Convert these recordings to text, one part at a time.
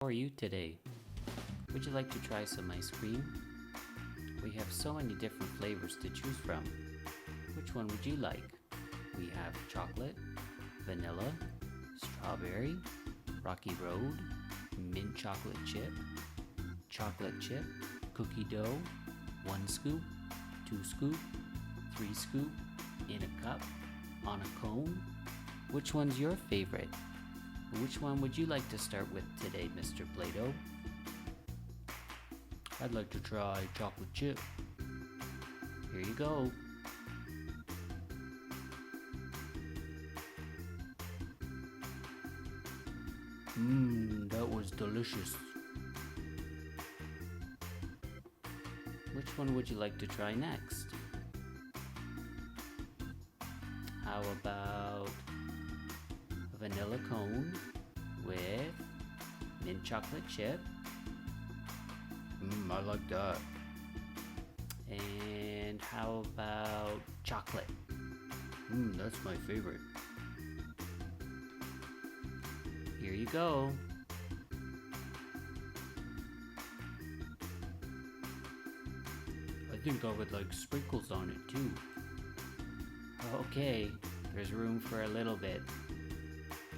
How are you today? Would you like to try some ice cream? We have so many different flavors to choose from. Which one would you like? We have chocolate, vanilla, strawberry, rocky road, mint chocolate chip, cookie dough, 1 scoop, 2 scoop, 3 scoop, in a cup, on a cone. Which one's your favorite? Which one would you like to start with today, Mr. Playdoh? I'd like to try chocolate chip. Here you go. That was delicious. Which one would you like to try next? How about a vanilla cone with mint chocolate chip? I like that. And how about chocolate? That's my favorite. Here you go. I think I would like sprinkles on it too. Okay, there's room for a little bit.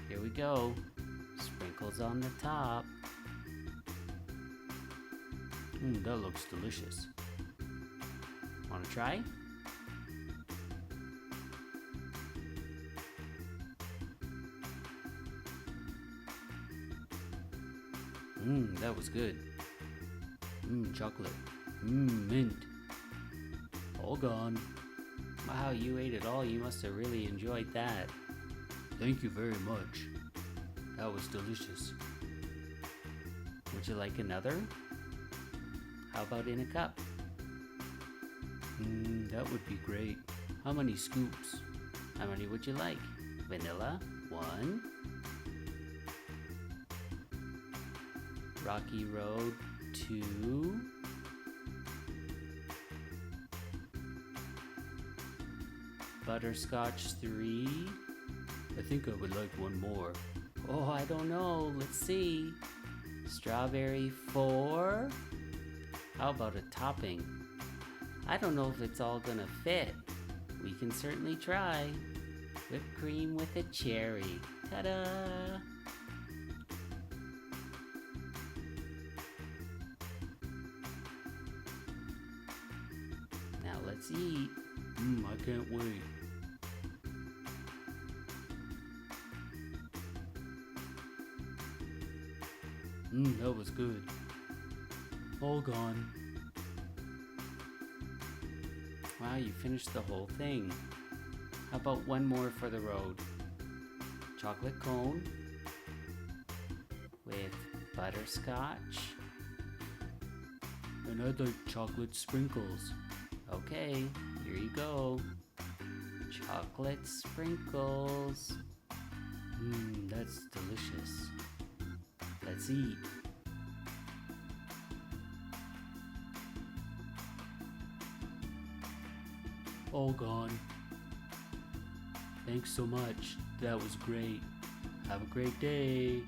Here we go. Sprinkles on the top. That looks delicious. Wanna try? That was good. Chocolate. Mint. All gone. Wow, you ate it all. You must have really enjoyed that. Thank you very much. That was delicious. Would you like another? How about in a cup? That would be great. How many scoops? How many would you like? Vanilla, 1. Rocky Road, 2. Butterscotch, 3. I think I would like one more. Oh, I don't know. Let's see. Strawberry, 4. How about a topping? I don't know if it's all gonna fit. We can certainly try. Whipped cream with a cherry. Ta-da! Now let's eat. I can't wait. That was good. All gone. Wow, you finished the whole thing. How about one more for the road? Chocolate cone with butterscotch. And I'd like chocolate sprinkles. Okay, here you go. Chocolate sprinkles. That's delicious. Let's eat. All gone. Thanks so much. That was great. Have a great day.